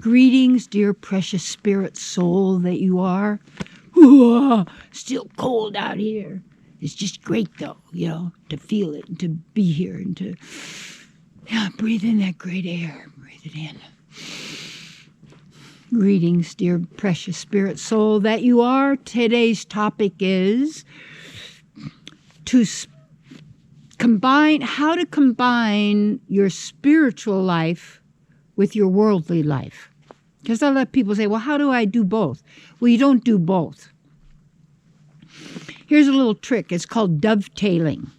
Greetings, dear precious spirit soul that you are. Ooh, still cold out here. It's just great, though, to feel it and to be here and to breathe in that great air. Breathe it in. Greetings, dear precious spirit soul that you are. Today's topic is how to combine your spiritual life with your worldly life. Because a lot of people say, well, how do I do both? Well, you don't do both. Here's a little trick. It's called dovetailing.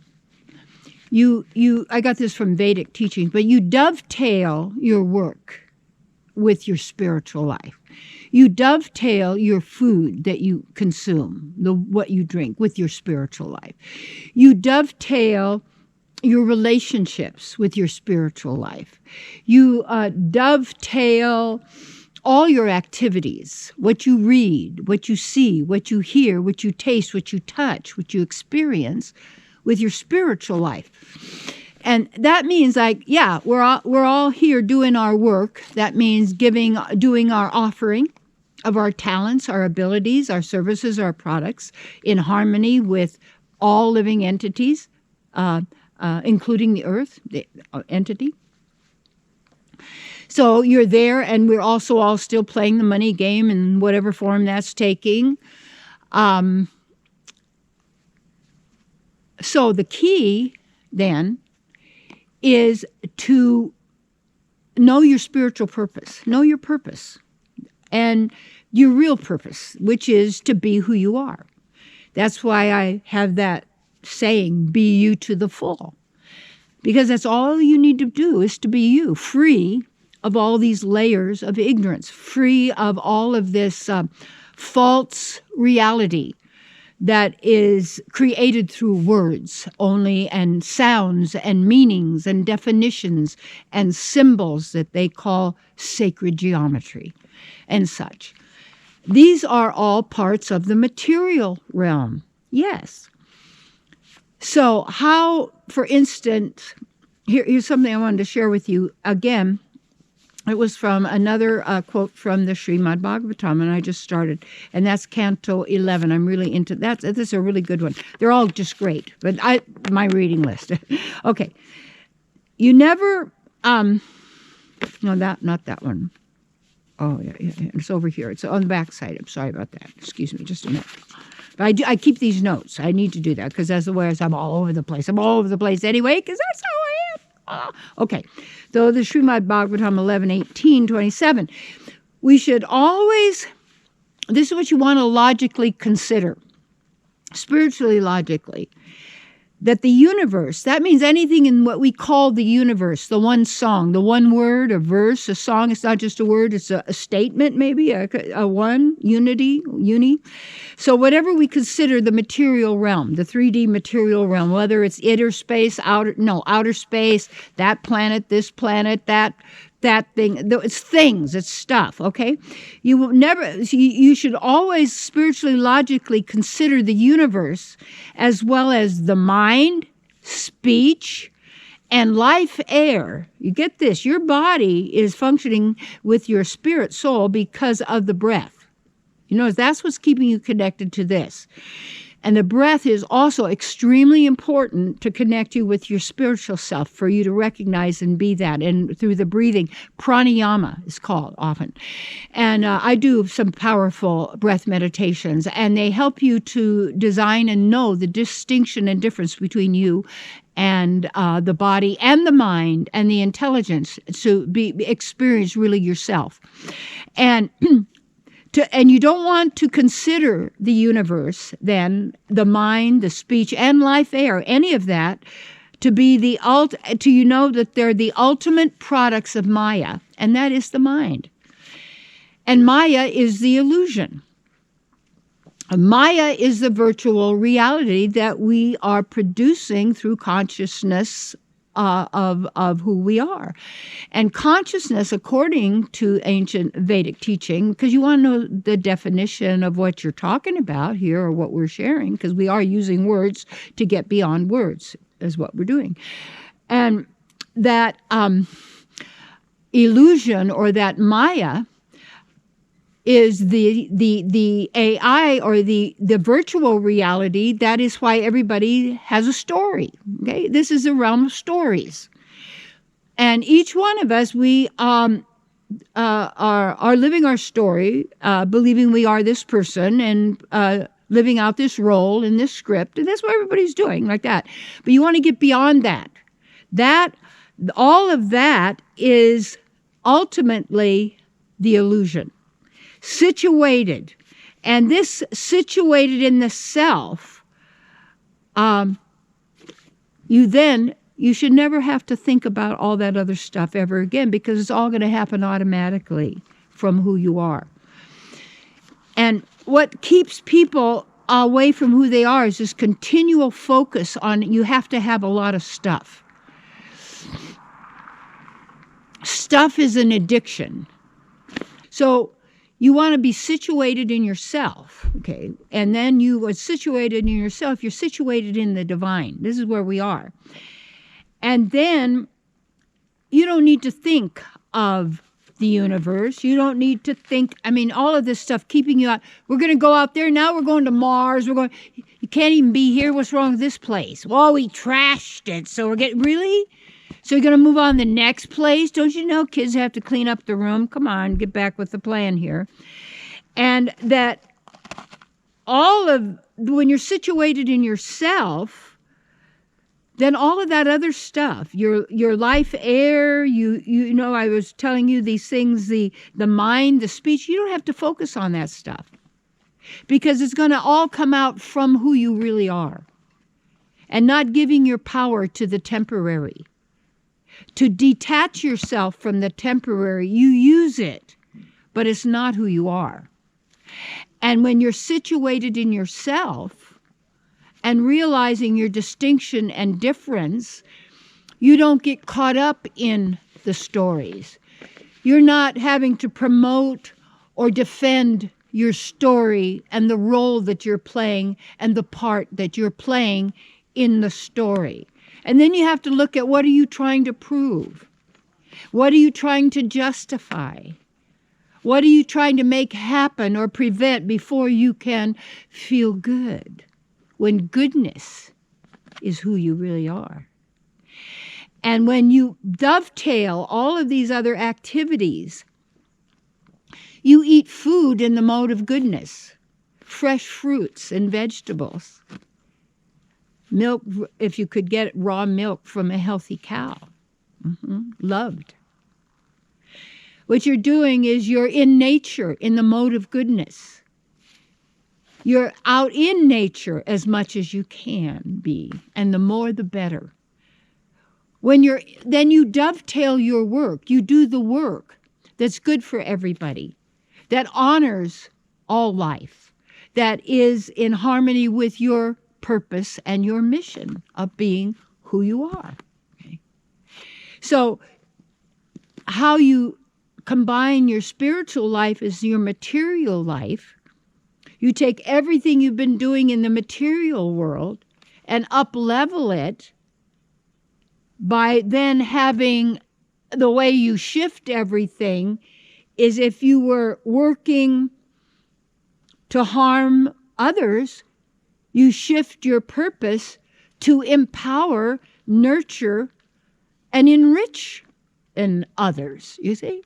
I got this from Vedic teachings, but you dovetail your work with your spiritual life. You dovetail your food that you consume, what you drink, with your spiritual life. You dovetail your relationships with your spiritual life. You dovetail all your activities, what you read, what you see, what you hear, what you taste, what you touch, what you experience with your spiritual life. And that means we're all here doing our work. That means doing our offering of our talents, our abilities, our services, our products in harmony with all living entities, including the earth, the entity. So you're there, and we're also all still playing the money game in whatever form that's taking. So the key, then, is to know your spiritual purpose. Know your purpose. And your real purpose, which is to be who you are. That's why I have that saying, be you to the full. Because that's all you need to do is to be you, free of all these layers of ignorance, free of all of this false reality that is created through words only, and sounds and meanings and definitions and symbols that they call sacred geometry and such. These are all parts of the material realm. Yes. So how, for instance, here's something I wanted to share with you again. It was from another quote from the Srimad Bhagavatam, and I just started, and that's Canto 11. I'm really into that. This is a really good one. They're all just great, but my reading list. Okay. You never, no, not that one. Oh, yeah, it's over here. It's on the back side. I'm sorry about that. Excuse me, just a minute. But I keep these notes. I need to do that because that's the way I'm all over the place. I'm all over the place anyway because that's how I am. Okay. So the Srimad Bhagavatam 11:18-27. We should always, this is what you want to logically consider, spiritually logically, that the universe, that means anything in what we call the universe, the one song, the one word, a verse, a song, it's not just a word, it's a statement maybe, a one, unity, uni. So whatever we consider the material realm, the 3D material realm, whether it's outer space, outer space, that planet, this planet, that thing, it's things, it's stuff, okay? You should always spiritually, logically consider the universe as well as the mind, speech, and life air. You get this, your body is functioning with your spirit soul because of the breath. You know, that's what's keeping you connected to this. And the breath is also extremely important to connect you with your spiritual self, for you to recognize and be that. And through the breathing, pranayama is called often. And I do some powerful breath meditations, and they help you to design and know the distinction and difference between you and the body and the mind and the intelligence, to experience really yourself. And you don't want to consider the universe, then, the mind, the speech, and life air, any of that, to be that they're the ultimate products of Maya, and that is the mind. And Maya is the illusion. Maya is the virtual reality that we are producing through consciousness of who we are. And consciousness, according to ancient Vedic teaching, because you want to know the definition of what you're talking about here or what we're sharing, because we are using words to get beyond words, is what we're doing. And that illusion, or that Maya, is the AI or the virtual reality. That is why everybody has a story. Okay, this is a realm of stories, and each one of us, we are living our story, believing we are this person, and living out this role in this script, and that's what everybody's doing, like that. But you want to get beyond that. All of that is ultimately the illusion. Situated. And this situated in the self, you should never have to think about all that other stuff ever again, because it's all going to happen automatically from who you are. And what keeps people away from who they are is this continual focus on you have to have a lot of stuff. Stuff is an addiction. So you want to be situated in yourself, okay? And then you are situated in yourself. You're situated in the divine. This is where we are. And then you don't need to think of the universe. You don't need to think, all of this stuff keeping you out. We're going to go out there. Now we're going to Mars. You can't even be here. What's wrong with this place? Well, we trashed it. So really? So you're going to move on to the next place? Don't you know kids have to clean up the room? Come on, get back with the plan here. And that when you're situated in yourself, then all of that other stuff, your life air, you know, I was telling you these things, the mind, the speech, you don't have to focus on that stuff, because it's going to all come out from who you really are, and not giving your power to the temporary. To detach yourself from the temporary, you use it, but it's not who you are. And when you're situated in yourself and realizing your distinction and difference, you don't get caught up in the stories. You're not having to promote or defend your story and the role that you're playing and the part that you're playing in the story. And then you have to look at, what are you trying to prove? What are you trying to justify? What are you trying to make happen or prevent before you can feel good? When goodness is who you really are. And when you dovetail all of these other activities, you eat food in the mode of goodness, fresh fruits and vegetables. Milk, if you could get raw milk from a healthy cow. Loved. What you're doing is you're in nature, in the mode of goodness. You're out in nature as much as you can be, and the more the better. Then you dovetail your work. You do the work that's good for everybody, that honors all life, that is in harmony with your purpose and your mission of being who you are. Okay? So how you combine your spiritual life is your material life. You take everything you've been doing in the material world and up-level it by then having the way you shift everything is if you were working to harm others, you shift your purpose to empower, nurture, and enrich in others, you see?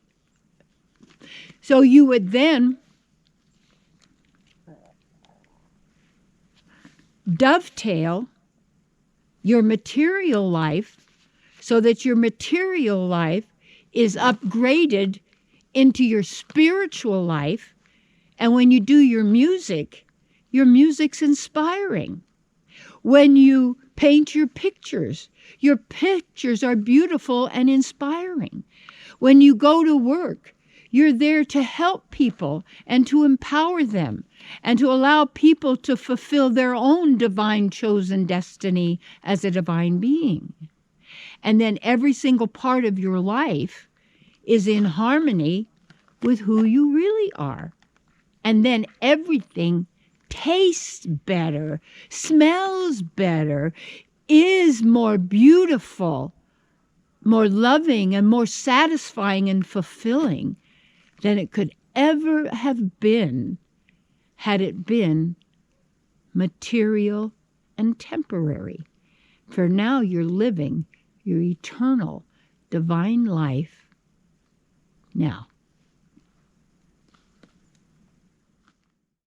So you would then dovetail your material life so that your material life is upgraded into your spiritual life. And when you do your music's inspiring. When you paint your pictures are beautiful and inspiring. When you go to work, you're there to help people and to empower them and to allow people to fulfill their own divine chosen destiny as a divine being. And then every single part of your life is in harmony with who you really are. And then everything tastes better, smells better, is more beautiful, more loving, and more satisfying and fulfilling than it could ever have been had it been material and temporary. For now you're living your eternal divine life now.